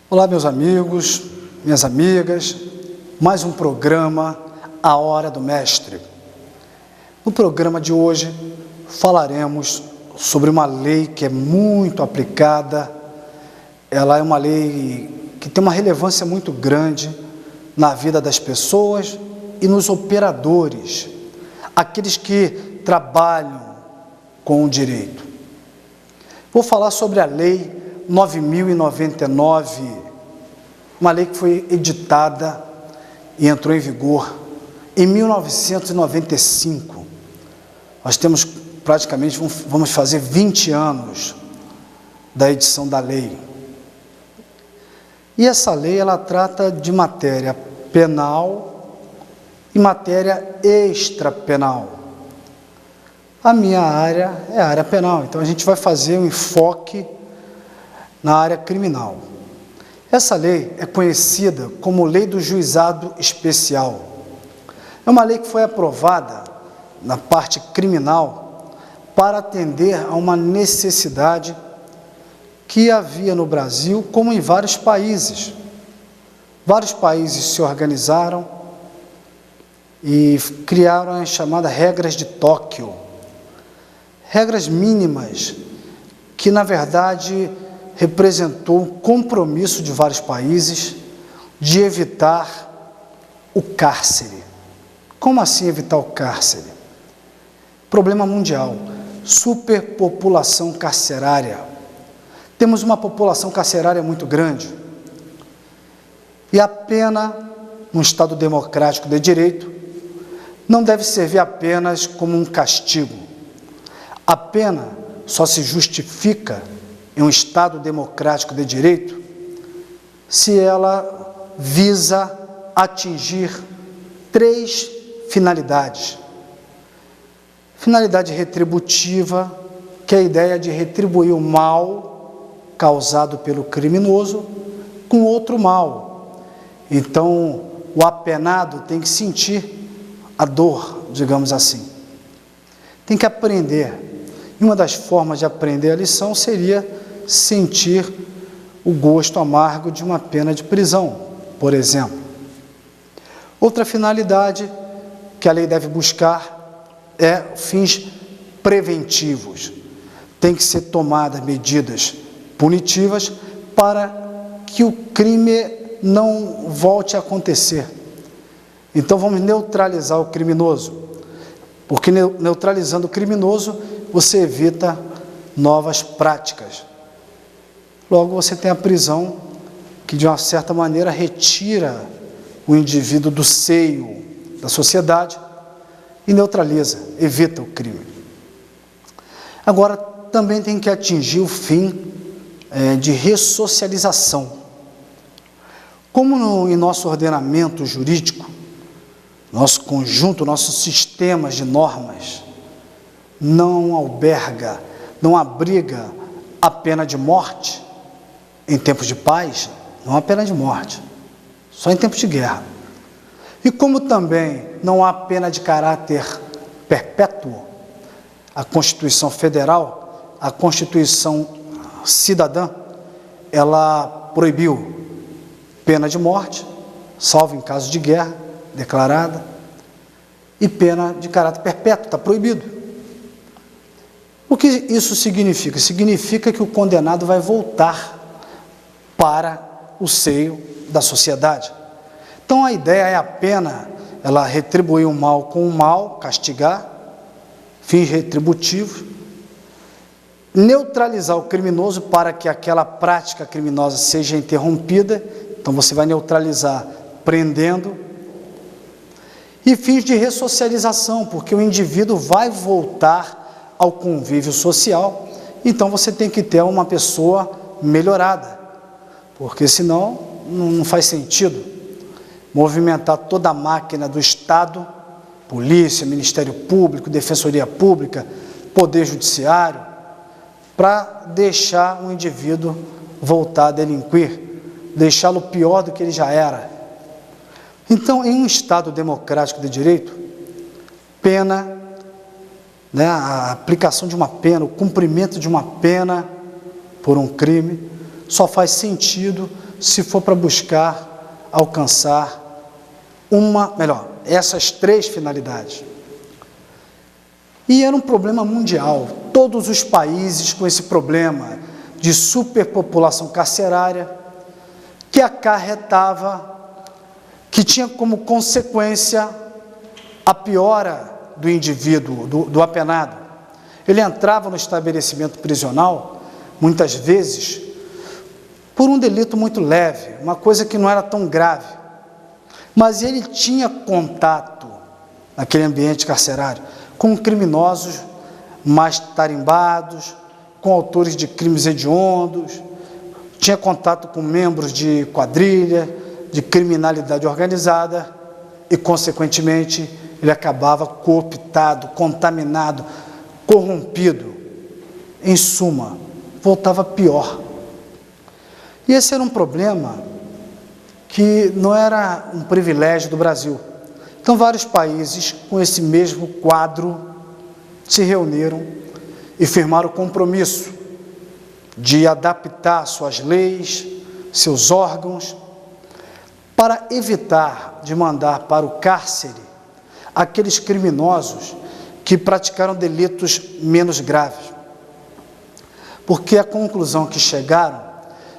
Olá, meus amigos, minhas amigas, mais um programa, A Hora do Mestre. No programa de hoje, falaremos sobre uma lei que é muito aplicada. Ela é uma lei que tem uma relevância muito grande na vida das pessoas e nos operadores, aqueles que trabalham com o direito. Vou falar sobre a Lei 9.099, uma lei que foi editada e entrou em vigor em 1995. Nós temos praticamente, vamos fazer 20 anos da edição da lei. E essa lei, ela trata de matéria penal e matéria extrapenal. A minha área é a área penal, então a gente vai fazer um enfoque na área criminal. Essa lei é conhecida como Lei do Juizado Especial. É uma lei que foi aprovada na parte criminal para atender a uma necessidade que havia no Brasil, como em vários países. Vários países se organizaram e criaram as chamadas regras de Tóquio. Regras mínimas que, na verdade, representou um compromisso de vários países de evitar o cárcere. Como assim evitar o cárcere? Problema mundial, superpopulação carcerária. Temos uma população carcerária muito grande e a pena, num Estado democrático de direito, não deve servir apenas como um castigo. A pena só se justifica em um Estado democrático de direito se ela visa atingir 3 finalidades. Finalidade retributiva, que é a ideia de retribuir o mal causado pelo criminoso com outro mal. Então, o apenado tem que sentir a dor, digamos assim. Tem que aprender. E uma das formas de aprender a lição seria sentir o gosto amargo de uma pena de prisão, por exemplo. Outra finalidade que a lei deve buscar é fins preventivos. Tem que ser tomadas medidas punitivas para que o crime não volte a acontecer. Então vamos neutralizar o criminoso, porque neutralizando o criminoso você evita novas práticas. Logo, você tem a prisão que, de uma certa maneira, retira o indivíduo do seio da sociedade e neutraliza, evita o crime. Agora, também tem que atingir o fim de ressocialização. Como em nosso ordenamento jurídico, nosso conjunto, nossos sistemas de normas, não alberga, não abriga a pena de morte em tempos de paz, não há pena de morte, só em tempos de guerra. E como também não há pena de caráter perpétuo, a Constituição Federal, a Constituição Cidadã, ela proibiu pena de morte, salvo em caso de guerra declarada, e pena de caráter perpétuo, está proibido. O que isso significa? Significa que o condenado vai voltar para o seio da sociedade. Então a ideia é a pena, ela retribuir o mal com o mal, castigar, fins retributivos, neutralizar o criminoso para que aquela prática criminosa seja interrompida. Então você vai neutralizar prendendo, e fins de ressocialização, porque o indivíduo vai voltar ao convívio social. Então você tem que ter uma pessoa melhorada, porque senão não faz sentido movimentar toda a máquina do Estado, polícia, Ministério Público, Defensoria Pública, Poder Judiciário, para deixar o indivíduo voltar a delinquir, deixá-lo pior do que ele já era. Então, em um Estado democrático de direito, pena, a aplicação de uma pena, o cumprimento de uma pena por um crime, só faz sentido se for para buscar alcançar essas 3 finalidades. E era um problema mundial, todos os países com esse problema de superpopulação carcerária, que acarretava, que tinha como consequência a piora do indivíduo, do apenado. Ele entrava no estabelecimento prisional, muitas vezes, por um delito muito leve, uma coisa que não era tão grave, mas ele tinha contato, naquele ambiente carcerário, com criminosos mais tarimbados, com autores de crimes hediondos, tinha contato com membros de quadrilha, de criminalidade organizada e, consequentemente, ele acabava cooptado, contaminado, corrompido. Em suma, voltava pior. E esse era um problema que não era um privilégio do Brasil. Então, vários países com esse mesmo quadro se reuniram e firmaram o compromisso de adaptar suas leis, seus órgãos, para evitar de mandar para o cárcere aqueles criminosos que praticaram delitos menos graves. Porque a conclusão que chegaram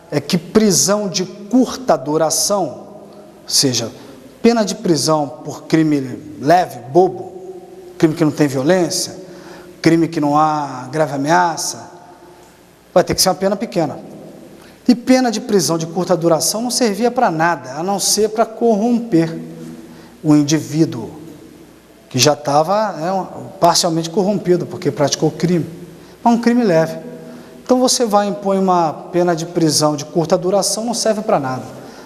é que prisão de curta duração, ou seja, pena de prisão por crime leve, bobo, crime que não tem violência, crime que não há grave ameaça, vai ter que ser uma pena pequena. E pena de prisão de curta duração não servia para nada, a não ser para corromper o indivíduo, que já estava parcialmente corrompido, porque praticou crime, mas um crime leve. Então você vai impor uma pena de prisão de curta duração, não serve para nada,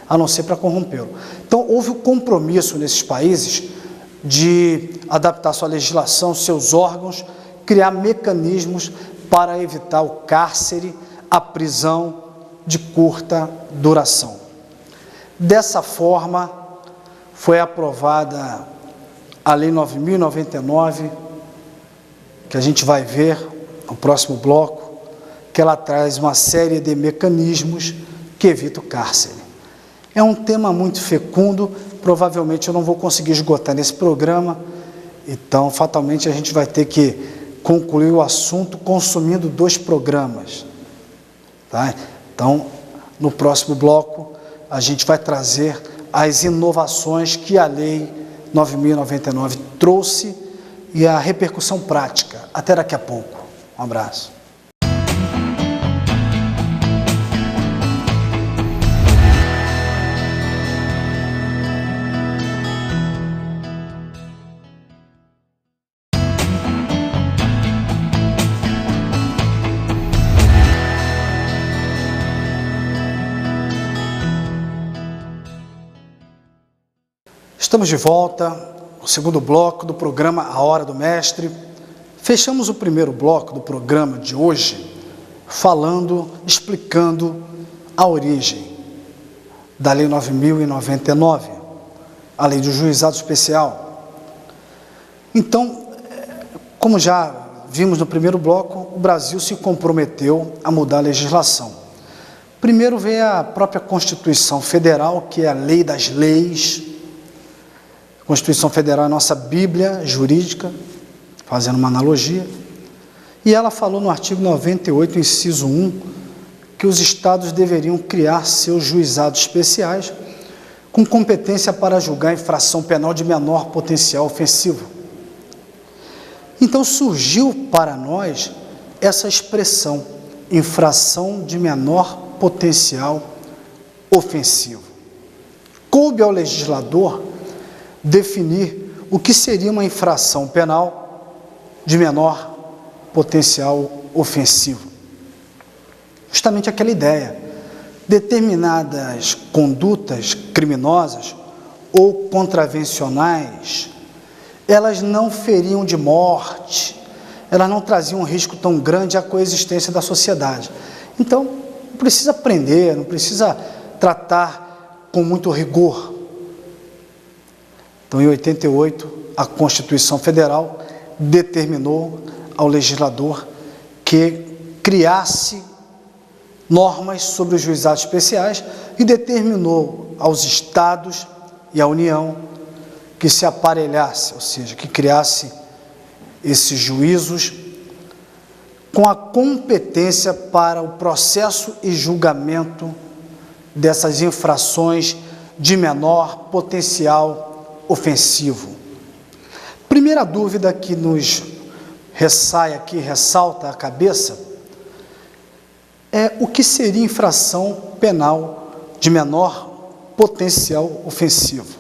a não ser para corrompê-lo. Então houve o compromisso nesses países de adaptar sua legislação, seus órgãos, criar mecanismos para evitar o cárcere, a prisão de curta duração. Dessa forma, foi aprovada a Lei 9.099, que a gente vai ver no próximo bloco, que ela traz uma série de mecanismos que evitam o cárcere. É um tema muito fecundo, provavelmente eu não vou conseguir esgotar nesse programa, então fatalmente a gente vai ter que concluir o assunto consumindo 2 programas. Tá? Então, no próximo bloco, a gente vai trazer as inovações que a Lei 9.099 trouxe e a repercussão prática. Até daqui a pouco. Um abraço. Estamos de volta, o segundo bloco do programa A Hora do Mestre. Fechamos o primeiro bloco do programa de hoje explicando a origem da Lei 9.099, a Lei do Juizado Especial. Então, como já vimos no primeiro bloco, o Brasil se comprometeu a mudar a legislação. Primeiro veio a própria Constituição Federal, que é a lei das leis. A Constituição Federal é a nossa Bíblia jurídica, fazendo uma analogia, e ela falou no artigo 98, inciso 1, que os estados deveriam criar seus juizados especiais com competência para julgar infração penal de menor potencial ofensivo. Então surgiu para nós essa expressão, infração de menor potencial ofensivo. Coube ao legislador definir o que seria uma infração penal de menor potencial ofensivo. Justamente aquela ideia, determinadas condutas criminosas ou contravencionais, elas não feriam de morte, elas não traziam um risco tão grande à coexistência da sociedade. Então, não precisa prender, não precisa tratar com muito rigor. Então, em 88, a Constituição Federal determinou ao legislador que criasse normas sobre os juizados especiais e determinou aos estados e à União que se aparelhasse, ou seja, que criasse esses juízos com a competência para o processo e julgamento dessas infrações de menor potencial ofensivo. Primeira dúvida que nos ressalta a cabeça, é o que seria infração penal de menor potencial ofensivo.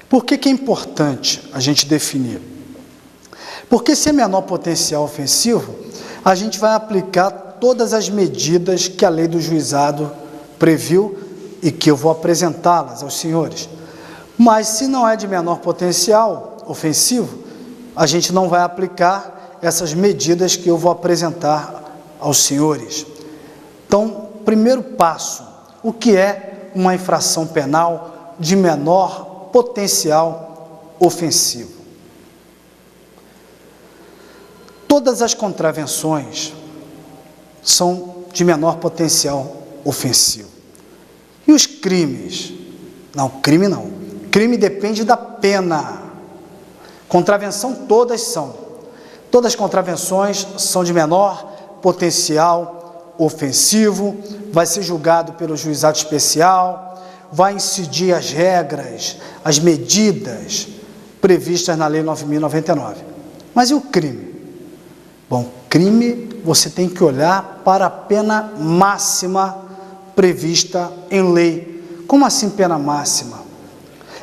Por que é importante a gente definir? Porque se é menor potencial ofensivo, a gente vai aplicar todas as medidas que a lei do juizado previu e que eu vou apresentá-las aos senhores. Mas se não é de menor potencial ofensivo, a gente não vai aplicar essas medidas que eu vou apresentar aos senhores. Então, primeiro passo, o que é uma infração penal de menor potencial ofensivo? Todas as contravenções são de menor potencial ofensivo. E os crimes? Não, crime não. Crime depende da pena. Contravenção todas são. Todas as contravenções são de menor potencial ofensivo, vai ser julgado pelo juizado especial, vai incidir as regras, as medidas previstas na Lei 9.099. Mas e o crime? Bom, crime você tem que olhar para a pena máxima prevista em lei. Como assim pena máxima?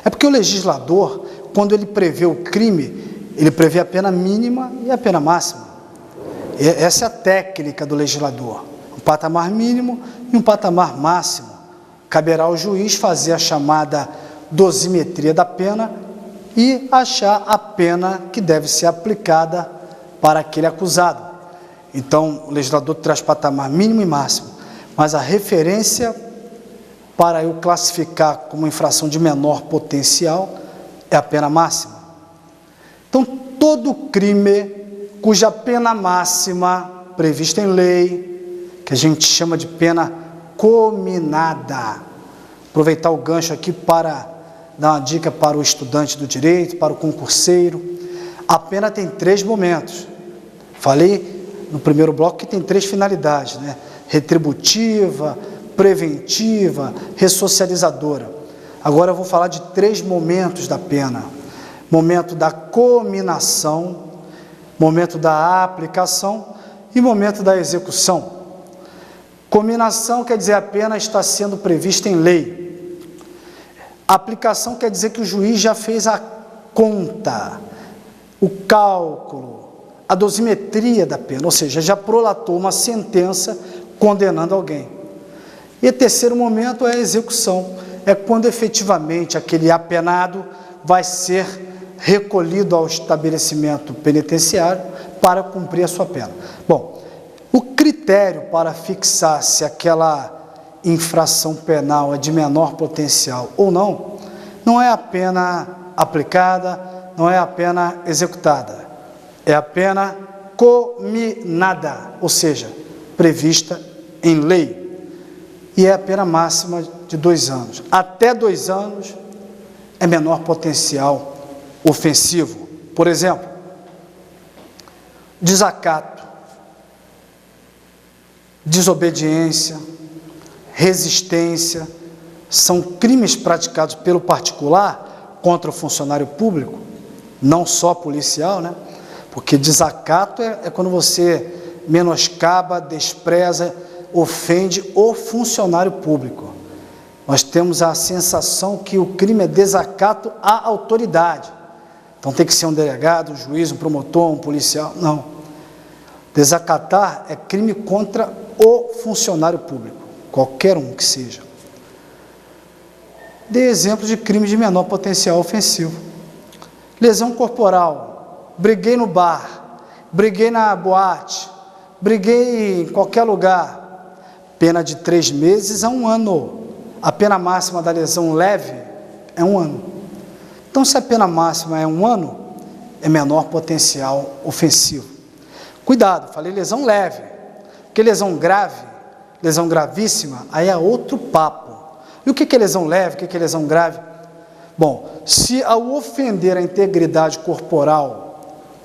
É porque o legislador, quando ele prevê o crime, ele prevê a pena mínima e a pena máxima. Essa é a técnica do legislador. Um patamar mínimo e um patamar máximo. Caberá ao juiz fazer a chamada dosimetria da pena e achar a pena que deve ser aplicada para aquele acusado. Então, o legislador traz patamar mínimo e máximo, mas a referência para eu classificar como infração de menor potencial é a pena máxima. Então, todo crime cuja pena máxima prevista em lei, que a gente chama de pena cominada. Aproveitar o gancho aqui para dar uma dica para o estudante do direito, para o concurseiro. A pena tem 3 momentos. Falei no primeiro bloco que tem 3 finalidades, né? Retributiva, preventiva, ressocializadora. Agora eu vou falar de 3 momentos da pena. Momento da cominação, momento da aplicação e momento da execução. Cominação quer dizer a pena está sendo prevista em lei. Aplicação quer dizer que o juiz já fez a conta, o cálculo, a dosimetria da pena, ou seja, já prolatou uma sentença condenando alguém. E o terceiro momento é a execução, é quando efetivamente aquele apenado vai ser recolhido ao estabelecimento penitenciário para cumprir a sua pena. Bom, o critério para fixar se aquela infração penal é de menor potencial ou não, não é a pena aplicada, não é a pena executada, é a pena cominada, ou seja, prevista em lei, e é a pena máxima de 2 anos. Até 2 anos é menor potencial ofensivo. Por exemplo, desacato, desobediência, resistência, são crimes praticados pelo particular contra o funcionário público, não só policial, né? Porque desacato é quando você menoscaba, despreza, ofende o funcionário público. Nós temos a sensação que o crime é desacato à autoridade. Então tem que ser um delegado, um juiz, um promotor, um policial. Não. Desacatar é crime contra o funcionário público, qualquer um que seja. Dê exemplo de crime de menor potencial ofensivo. Lesão corporal, briguei no bar, briguei na boate, briguei em qualquer lugar. Pena de 3 meses a 1 ano. A pena máxima da lesão leve é 1 ano. Então, se a pena máxima é 1 ano, é menor potencial ofensivo. Cuidado, falei lesão leve, porque lesão grave, lesão gravíssima, aí é outro papo. E o que é lesão leve, o que é lesão grave? Bom, se ao ofender a integridade corporal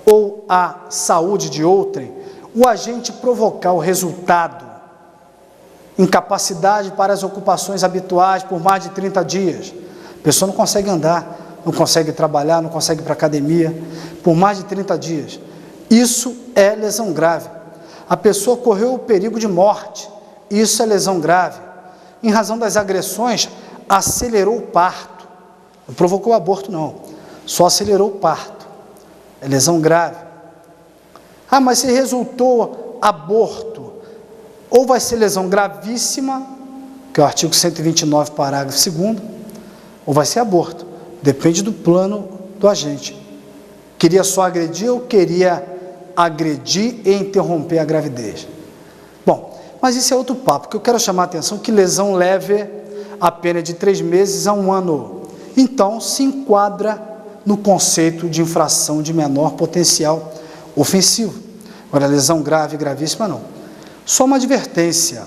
ou a saúde de outrem, o agente provocar o resultado, incapacidade para as ocupações habituais por mais de 30 dias, a pessoa não consegue andar, não consegue trabalhar, não consegue ir para a academia, por mais de 30 dias, isso é lesão grave. A pessoa correu o perigo de morte, isso é lesão grave. Em razão das agressões, acelerou o parto, não provocou aborto não, só acelerou o parto, é lesão grave. Ah, mas se resultou aborto, ou vai ser lesão gravíssima, que é o artigo 129, parágrafo 2º, ou vai ser aborto, depende do plano do agente. Queria só agredir ou queria agredir e interromper a gravidez? Bom, mas isso é outro papo, que eu quero chamar a atenção que lesão leve, a pena é de 3 meses a 1 ano. Então, se enquadra no conceito de infração de menor potencial ofensivo. Agora, lesão grave e gravíssima, não. Só uma advertência,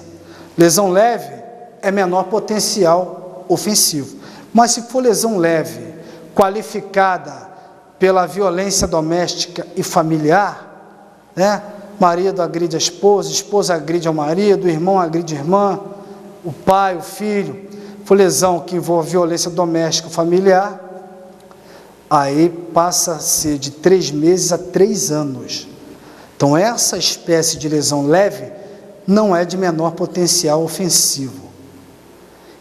lesão leve é menor potencial ofensivo. Mas se for lesão leve, qualificada pela violência doméstica e familiar, né? Marido agride a esposa agride ao marido, o irmão agride a irmã, o pai, o filho, for lesão que envolve violência doméstica ou familiar, aí passa a ser de 3 meses a 3 anos. Então, essa espécie de lesão leve não é de menor potencial ofensivo.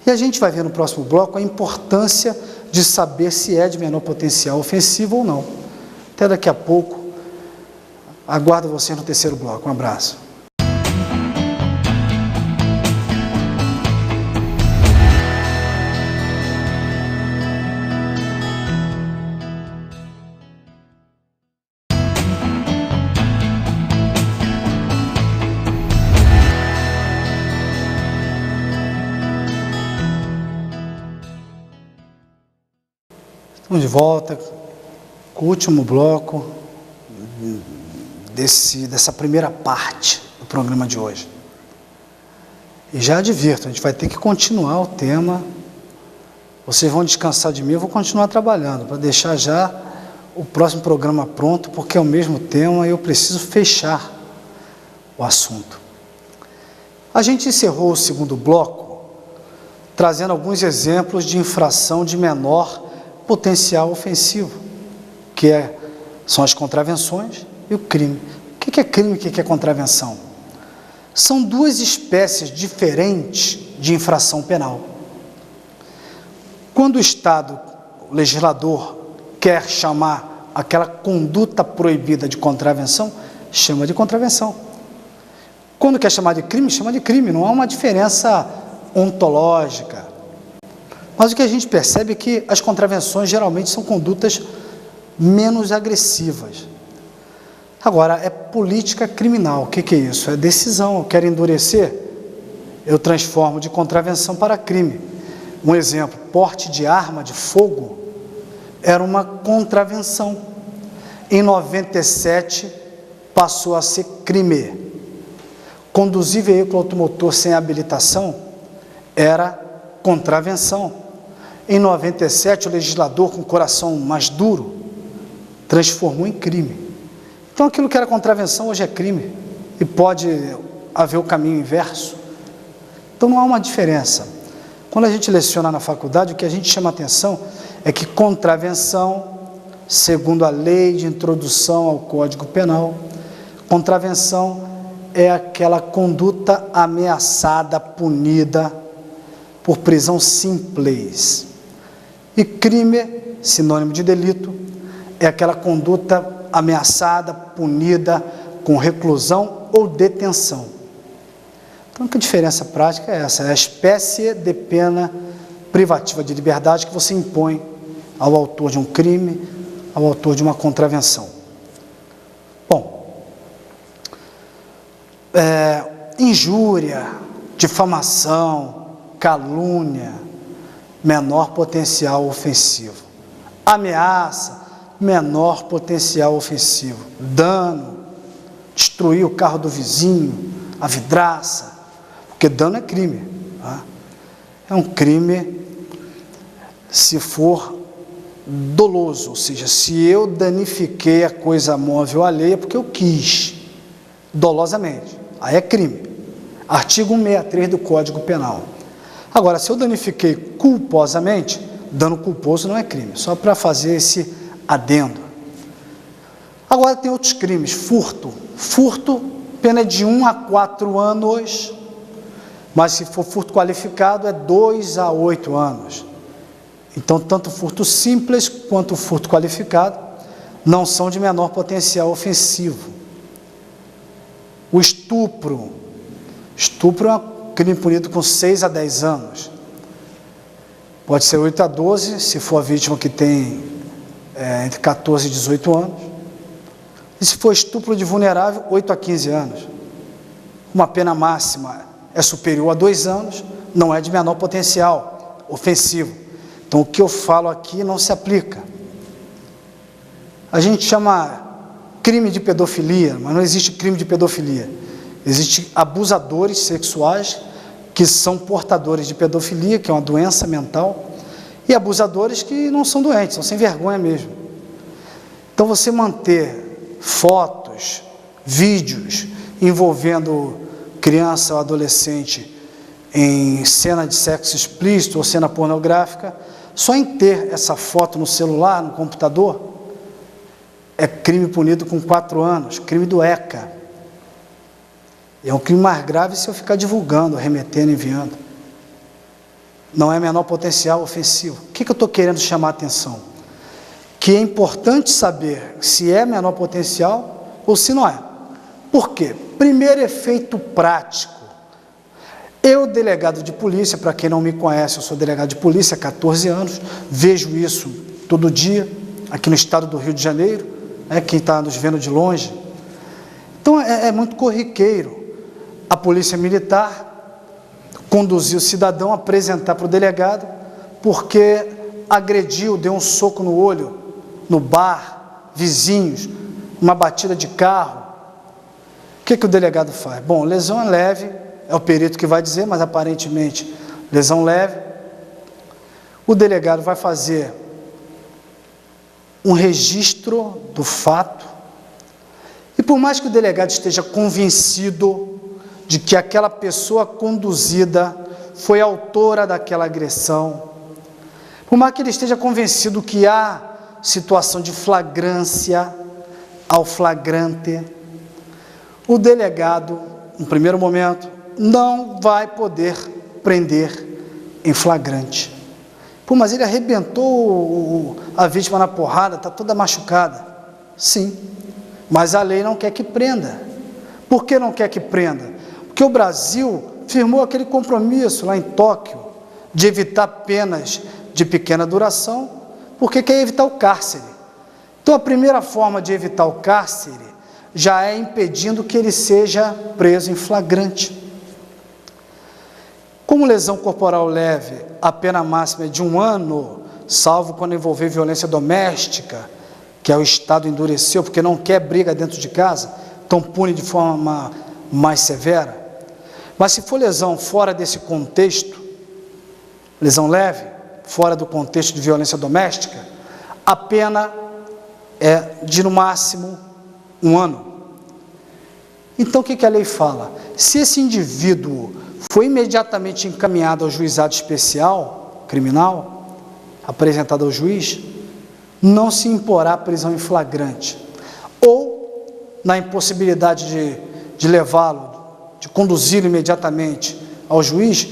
E a gente vai ver no próximo bloco a importância de saber se é de menor potencial ofensivo ou não. Até daqui a pouco. Aguardo você no terceiro bloco. Um abraço. Estamos de volta com o último bloco dessa primeira parte do programa de hoje. E já advirto, a gente vai ter que continuar o tema. Vocês vão descansar de mim, eu vou continuar trabalhando, para deixar já o próximo programa pronto, porque é o mesmo tema e eu preciso fechar o assunto. A gente encerrou o segundo bloco, trazendo alguns exemplos de infração de menor potencial ofensivo, que são as contravenções e o crime. O que é crime e o que é contravenção? São duas espécies diferentes de infração penal. Quando o Estado, o legislador, quer chamar aquela conduta proibida de contravenção, chama de contravenção. Quando quer chamar de crime, chama de crime. Não há uma diferença ontológica. Mas o que a gente percebe é que as contravenções geralmente são condutas menos agressivas. Agora, é política criminal. O que é isso? É decisão. Eu quero endurecer, eu transformo de contravenção para crime. Um exemplo, porte de arma de fogo era uma contravenção. Em 97, passou a ser crime. Conduzir veículo automotor sem habilitação era contravenção. Em 97, o legislador, com o coração mais duro, transformou em crime. Então, aquilo que era contravenção, hoje é crime. E pode haver o caminho inverso. Então, não há uma diferença. Quando a gente leciona na faculdade, o que a gente chama a atenção é que contravenção, segundo a lei de introdução ao Código Penal, contravenção é aquela conduta ameaçada, punida por prisão simples. E crime, sinônimo de delito, é aquela conduta ameaçada, punida com reclusão ou detenção. Então, a diferença prática é essa, é a espécie de pena privativa de liberdade que você impõe ao autor de um crime, ao autor de uma contravenção. Bom, injúria, difamação, calúnia, menor potencial ofensivo. Ameaça, menor potencial ofensivo. Dano, destruir o carro do vizinho, a vidraça. porque dano é crime. Tá? É um crime se for doloso, ou seja, se eu danifiquei a coisa móvel alheia porque eu quis, dolosamente, aí é crime. Artigo 163 do Código Penal. Agora, se eu danifiquei culposamente, dano culposo não é crime, só para fazer esse adendo. Agora tem outros crimes, furto. Furto, pena de 1 a 4 anos, mas se for furto qualificado é 2 a 8 anos. Então, tanto o furto simples quanto o furto qualificado não são de menor potencial ofensivo. O estupro. Estupro é um crime punido com 6 a 10 anos. Pode ser 8 a 12, se for a vítima que tem entre 14 e 18 anos. E se for estupro de vulnerável, 8 a 15 anos. Uma pena máxima é superior a 2 anos, não é de menor potencial ofensivo. Então, o que eu falo aqui não se aplica. A gente chama crime de pedofilia, mas não existe crime de pedofilia. Existem abusadores sexuais que são portadores de pedofilia, que é uma doença mental, e abusadores que não são doentes, são sem vergonha mesmo. Então, você manter fotos, vídeos envolvendo criança ou adolescente em cena de sexo explícito ou cena pornográfica, só em ter essa foto no celular, no computador, é crime punido com 4 anos, crime do ECA. É um crime mais grave se eu ficar divulgando, remetendo, enviando. Não é menor potencial ofensivo. O que eu estou querendo chamar a atenção? Que é importante saber se é menor potencial ou se não é. Por quê? Primeiro efeito prático. Eu, delegado de polícia, para quem não me conhece, eu sou delegado de polícia há 14 anos, vejo isso todo dia, aqui no estado do Rio de Janeiro, quem está nos vendo de longe. Então, é muito corriqueiro a polícia militar conduzir o cidadão, apresentar para o delegado, porque agrediu, deu um soco no olho, no bar, vizinhos, uma batida de carro. O que o delegado faz? Bom, lesão é leve, é o perito que vai dizer, mas aparentemente lesão leve. O delegado vai fazer um registro do fato, e por mais que o delegado esteja convencido de que aquela pessoa conduzida foi autora daquela agressão, por mais que ele esteja convencido que há situação de flagrância ao flagrante, o delegado, no primeiro momento, não vai poder prender em flagrante. Pô, mas ele arrebentou a vítima na porrada, está toda machucada. Sim, mas a lei não quer que prenda. Por que não quer que prenda? Porque o Brasil firmou aquele compromisso lá em Tóquio de evitar penas de pequena duração, porque quer evitar o cárcere. Então, a primeira forma de evitar o cárcere já é impedindo que ele seja preso em flagrante. Como lesão corporal leve, a pena máxima é de 1 ano, salvo quando envolver violência doméstica, que o Estado endureceu, porque não quer briga dentro de casa, então pune de forma mais severa. Mas se for lesão fora desse contexto, lesão leve, fora do contexto de violência doméstica, a pena é de, no máximo, 1 ano. Então, o que a lei fala? Se esse indivíduo foi imediatamente encaminhado ao juizado especial criminal, apresentado ao juiz, não se imporá prisão em flagrante. Ou, na impossibilidade de levá-lo, de conduzi-lo imediatamente ao juiz,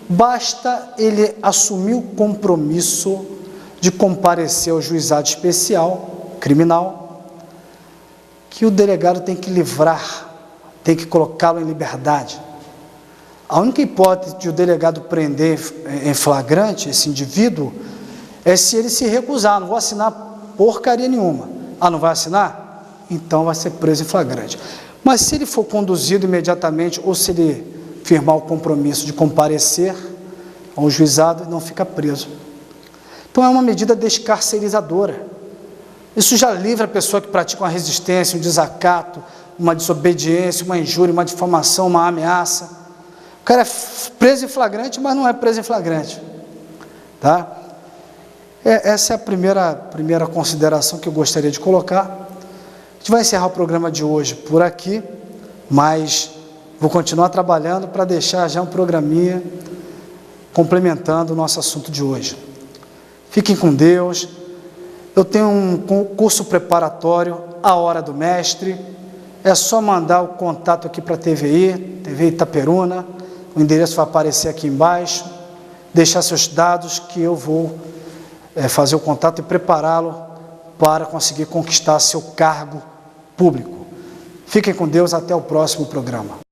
basta ele assumir o compromisso de comparecer ao juizado especial criminal, que o delegado tem que livrar, tem que colocá-lo em liberdade. A única hipótese de o delegado prender em flagrante esse indivíduo é se ele se recusar. Não vou assinar porcaria nenhuma. Não vai assinar? Então vai ser preso em flagrante. Mas se ele for conduzido imediatamente, ou se ele firmar o compromisso de comparecer ao juizado, não fica preso. Então é uma medida descarcerizadora. Isso já livra a pessoa que pratica uma resistência, um desacato, uma desobediência, uma injúria, uma difamação, uma ameaça. O cara é preso em flagrante, mas não é preso em flagrante. Tá? Essa é a primeira consideração que eu gostaria de colocar. A gente vai encerrar o programa de hoje por aqui, mas vou continuar trabalhando para deixar já um programinha complementando o nosso assunto de hoje. Fiquem com Deus. Eu tenho um curso preparatório, A Hora do Mestre. É só mandar o contato aqui para a TV Itaperuna. O endereço vai aparecer aqui embaixo. Deixar seus dados que eu vou fazer o contato e prepará-lo para conseguir conquistar seu cargo público. Fiquem com Deus, até o próximo programa.